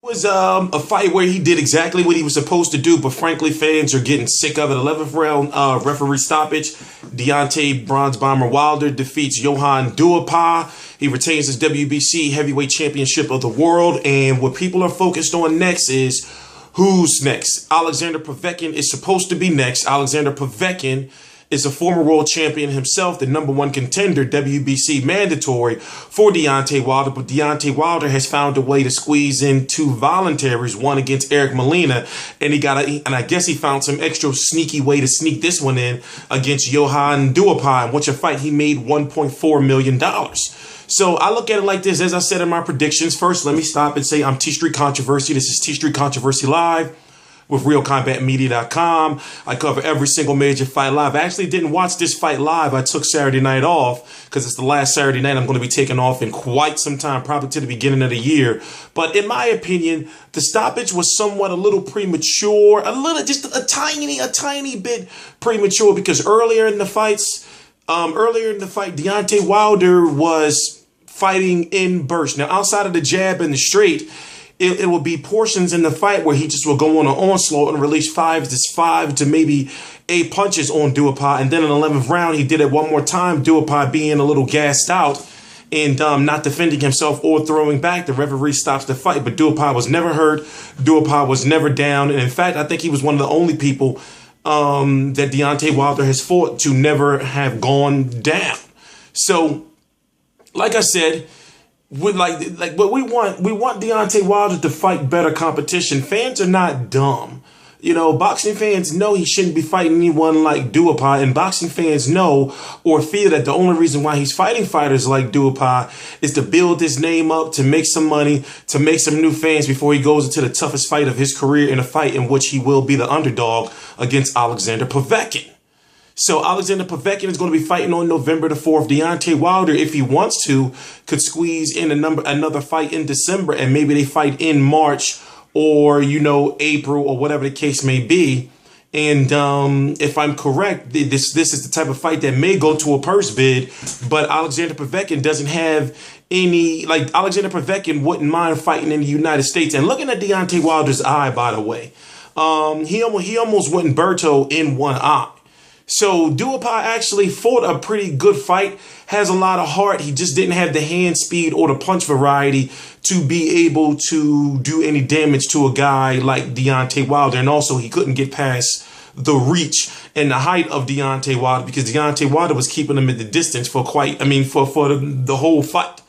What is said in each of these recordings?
Was a fight where he did exactly what he was supposed to do, but frankly, fans are getting sick of it. 11th round referee stoppage. Deontay Bronze Bomber Wilder defeats Johann Duhaupas. He retains his WBC heavyweight championship of the world. And what people are focused on next is who's next. Alexander Povetkin is supposed to be next. Alexander Povetkin is a former world champion himself, the #1 contender, WBC mandatory for Deontay Wilder. But Deontay Wilder has found a way to squeeze in 2 voluntaries, one against Eric Molina, and I guess he found some extra sneaky way to sneak this one in against Johann Duhaupas, in which a fight he made $1.4 million. So I look at it like this, as I said in my predictions. First, let me stop and say I'm T Street Controversy. This is T Street Controversy Live with RealCombatMedia.com. I cover every single major fight live. I actually didn't watch this fight live. I took Saturday night off because it's the last Saturday night I'm going to be taking off in quite some time, probably to the beginning of the year. But in my opinion, the stoppage was somewhat a little premature, just a tiny bit premature, because earlier in the fight, Deontay Wilder was fighting in bursts. Now, outside of the jab and the straight, it will be portions in the fight where he just will go on an onslaught and release 5 to maybe 8 punches on Duhaupas. And then in the 11th round, he did it one more time, Duhaupas being a little gassed out and not defending himself or throwing back. The referee stops the fight, but Duhaupas was never hurt. Duhaupas was never down. And in fact, I think he was one of the only people that Deontay Wilder has fought to never have gone down. So, like I said, we want Deontay Wilder to fight better competition. Fans are not dumb. You know, boxing fans know he shouldn't be fighting anyone like Duhaupas, and boxing fans know or fear that the only reason why he's fighting fighters like Duhaupas is to build his name up, to make some money, to make some new fans before he goes into the toughest fight of his career, in a fight in which he will be the underdog against Alexander Povetkin. So Alexander Povetkin is going to be fighting on November the 4th. Deontay Wilder, if he wants to, could squeeze in another fight in December, and maybe they fight in March or, April or whatever the case may be. And if I'm correct, this is the type of fight that may go to a purse bid, but Alexander Povetkin doesn't have any, Alexander Povetkin wouldn't mind fighting in the United States. And looking at Deontay Wilder's eye, by the way, he almost went Berto in one eye. So Duhaupas actually fought a pretty good fight, has a lot of heart. He just didn't have the hand speed or the punch variety to be able to do any damage to a guy like Deontay Wilder. And also he couldn't get past the reach and the height of Deontay Wilder, because Deontay Wilder was keeping him at the distance for the whole fight.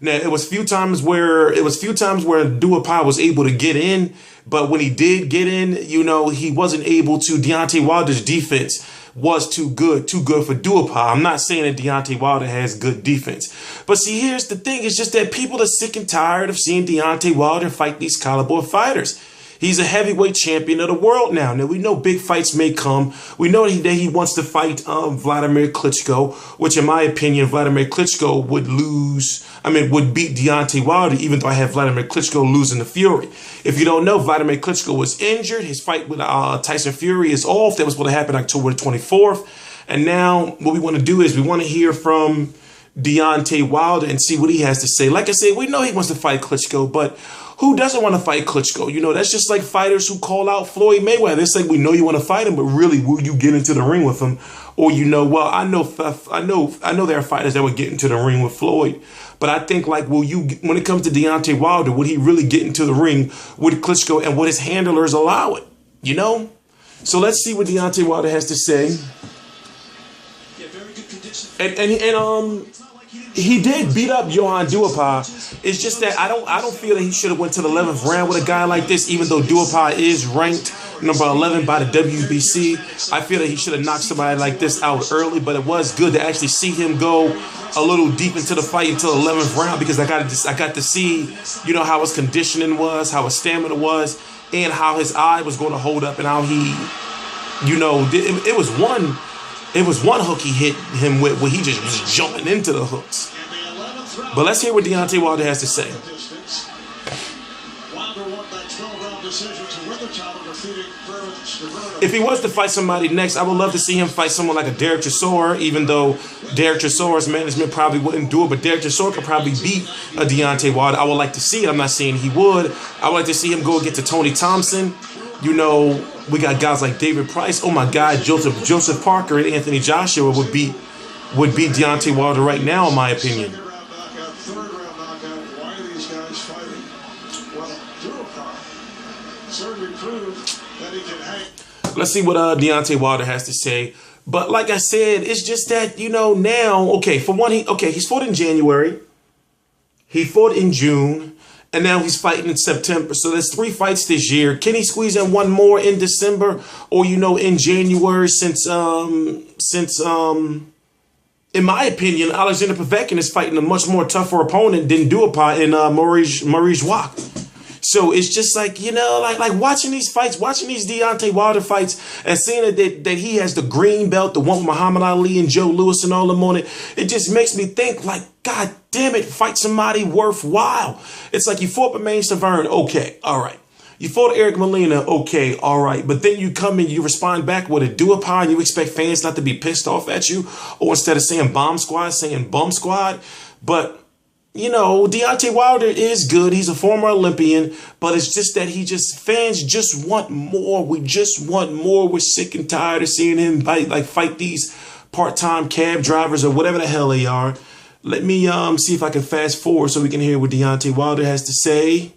Now, it was few times where Duhaupas was able to get in, but when he did get in, he wasn't able to. Deontay Wilder's defense was too good for Duhaupas. I'm not saying that Deontay Wilder has good defense, but see, here's the thing. It's just that people are sick and tired of seeing Deontay Wilder fight these caliber fighters. He's a heavyweight champion of the world now. Now, we know big fights may come. We know that he wants to fight Vladimir Klitschko, which in my opinion, Vladimir Klitschko would beat Deontay Wilder, even though I have Vladimir Klitschko losing to Fury. If you don't know, Vladimir Klitschko was injured. His fight with Tyson Fury is off. That was going to happen October the 24th. And now what we want to do is we want to hear from Deontay Wilder and see what he has to say. Like I said, we know he wants to fight Klitschko, but who doesn't want to fight Klitschko? That's just like fighters who call out Floyd Mayweather. It's like, we know you want to fight him, but really, will you get into the ring with him? Or, well, I know there are fighters that would get into the ring with Floyd, but I think, when it comes to Deontay Wilder, would he really get into the ring with Klitschko, and would his handlers allow it? So let's see what Deontay Wilder has to say. And he did beat up Johann Duhaupas. It's just that I don't feel that he should have went to the 11th round with a guy like this, even though Duhaupas is ranked number 11 by the WBC. I feel that he should have knocked somebody like this out early, but it was good to actually see him go a little deep into the fight until the 11th round, because I got to see, how his conditioning was, how his stamina was, and how his eye was going to hold up, and how he, it was one hook he hit him with where he just was jumping into the hooks. But let's hear what Deontay Wilder has to say. If he was to fight somebody next, I would love to see him fight someone like a Derek Chisora, even though Derek Chisora's management probably wouldn't do it, but Derek Chisora could probably beat a Deontay Wilder. I would like to see it. I'm not saying he would. I would like to see him go against Tony Thompson. You know, we got guys like David Price. Oh my God, Joseph Parker and Anthony Joshua would beat Deontay Wilder right now, in my opinion. Let's see what Deontay Wilder has to say. But like I said, it's just that, you know, now, okay, for one, he's fought in January. He fought in June. And now he's fighting in September. So there's 3 fights this year. Can he squeeze in one more in December? Or, you know, in January since in my opinion, Alexander Povetkin is fighting a much more tougher opponent than Duhaupas and Maurice Wach. So it's just like, you know, like watching these fights, watching these Deontay Wilder fights and seeing that he has the green belt, the one with Muhammad Ali and Joe Louis and all them on it. It just makes me think like, God damn it, fight somebody worthwhile. It's like you fought Bermain Severn. Okay, all right. You fought Eric Molina. Okay, all right. But then you come in, you respond back with a Duhaupas and you expect fans not to be pissed off at you. Or instead of saying bomb squad, saying bum squad. But you know, Deontay Wilder is good. He's a former Olympian, but it's just that fans just want more. We just want more. We're sick and tired of seeing him fight these part-time cab drivers or whatever the hell they are. Let me see if I can fast forward so we can hear what Deontay Wilder has to say.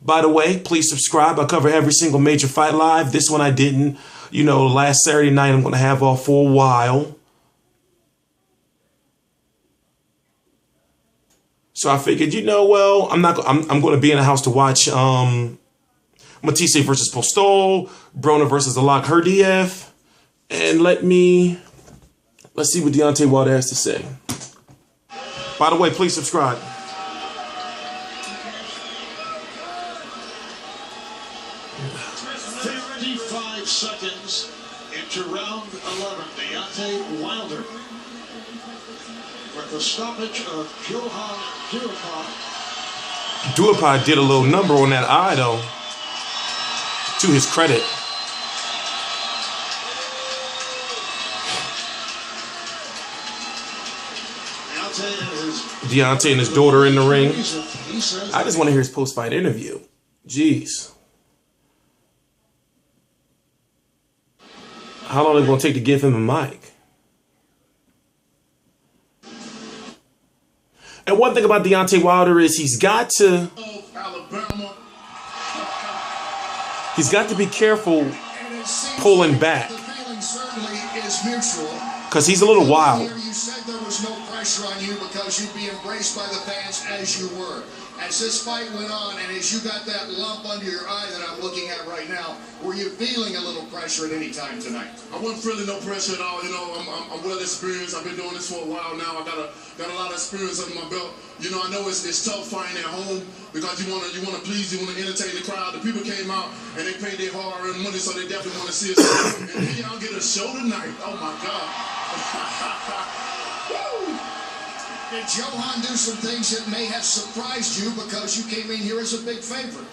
By the way, please subscribe. I cover every single major fight live. This one I didn't. You know, last Saturday night I'm going to have off for a while. So I figured, you know, well, I'm going to be in the house to watch Matisse versus Postol, Broner versus Alak Herdiev, and let's see what Deontay Wilder has to say. By the way, please subscribe. 35 seconds into round 11. Deontay Wilder with the stoppage of Johann Duhaupas. Duhaupas did a little number on that eye, though, to his credit. Deontay and his daughter in the ring. I just want to hear his post-fight interview. Jeez. How long is it going to take to give him a mic? And one thing about Deontay Wilder is he's got to be careful pulling back, because he's a little wild. You said there was no pressure on you because you'd be embraced by the fans as you were. As this fight went on and as you got that lump under your eye that I'm looking at right now, were you feeling a little pressure at any time tonight? I wasn't feeling no pressure at all. You know, I'm well experienced. I've been doing this for a while now. I got a lot of experience under my belt. You know, I know it's tough fighting at home because you wanna please, you wanna entertain the crowd. The people came out and they paid their hard-earned money, so they definitely want to see us. And then y'all get a show tonight. Oh my God. Did Johann do some things that may have surprised you because you came in here as a big favorite?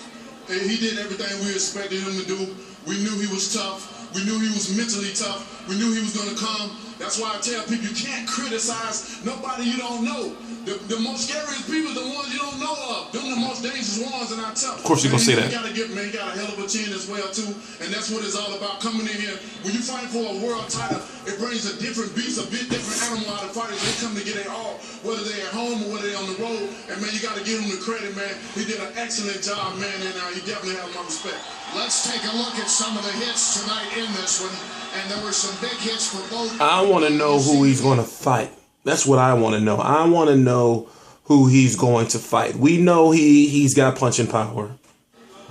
He did everything we expected him to do. We knew he was tough. We knew he was mentally tough. We knew he was going to come. That's why I tell people you can't criticize nobody you don't know. The most scariest people are the ones you don't know of. Them the most dangerous ones and not tough. Of course you're going to say that. You got to give him, he got a hell of a chin as well too. And that's what it's all about, coming in here. When you fight for a world title, it brings a different beast, a bit different animal out of fighters. They come to get it all, whether they're at home or whether they're on the road. And man, you got to give him the credit, man. He did an excellent job, man, and he definitely has my respect. Let's take a look at some of the hits tonight in this one. And there were some big hits for both. I want to know who he's going to fight. That's what I want to know. I want to know who he's going to fight. We know he's got punching power.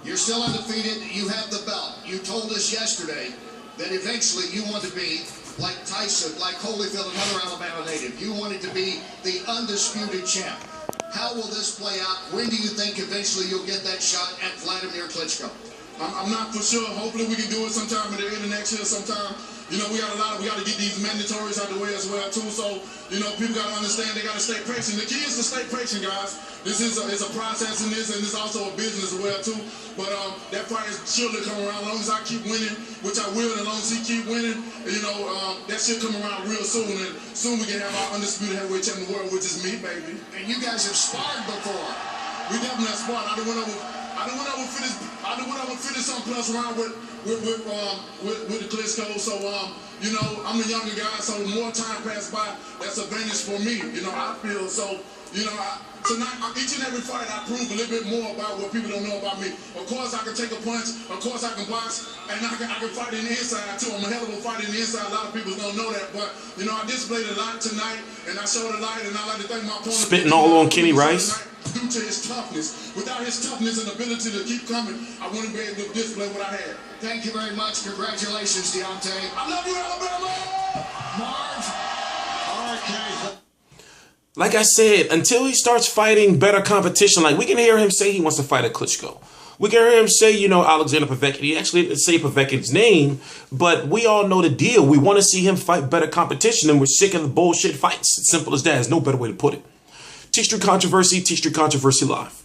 You're still undefeated. You have the belt. You told us yesterday that eventually you want to be like Tyson, like Holyfield, another Alabama native. You wanted to be the undisputed champ. How will this play out? When do you think eventually you'll get that shot at Vladimir Klitschko? I'm not for sure. Hopefully we can do it sometime at the end of next year sometime. You know, we got to get these mandatories out the way as well too. So, you know, people got to understand they got to stay patient. The key is to stay patient, guys. This is a process in this, and it's also a business as well too. But that fight is surely come around. As long as I keep winning, which I will, and as long as he keep winning, you know, that should come around real soon. And soon we can have our undisputed heavyweight champion of the world, which is me, baby. And you guys have sparred before. We definitely have sparred. I don't want to finish some plus round with the Klitschko. So you know, I'm a younger guy, so the more time passes by, that's an advantage for me. You know, I feel so. You know, tonight, each and every fight, I prove a little bit more about what people don't know about me. Of course, I can take a punch. Of course, I can box, and I can fight in the inside too. I'm a hell of a fighter in the inside. A lot of people don't know that, but you know, I displayed a lot tonight, and I showed a lot, and I like to thank my opponent. Spitting all on Kenny Rice. Due to his toughness. Without his toughness and ability to keep coming, I wouldn't be able to display what I had. Thank you very much. Congratulations, Deontay. I love you, Alabama! Marv. RK. Like I said, until he starts fighting better competition, like we can hear him say he wants to fight a Klitschko. We can hear him say, you know, Alexander Povetkin. He actually didn't say Povetkin's name, but we all know the deal. We want to see him fight better competition, and we're sick of the bullshit fights. It's simple as that. There's no better way to put it. T Street Controversy Live.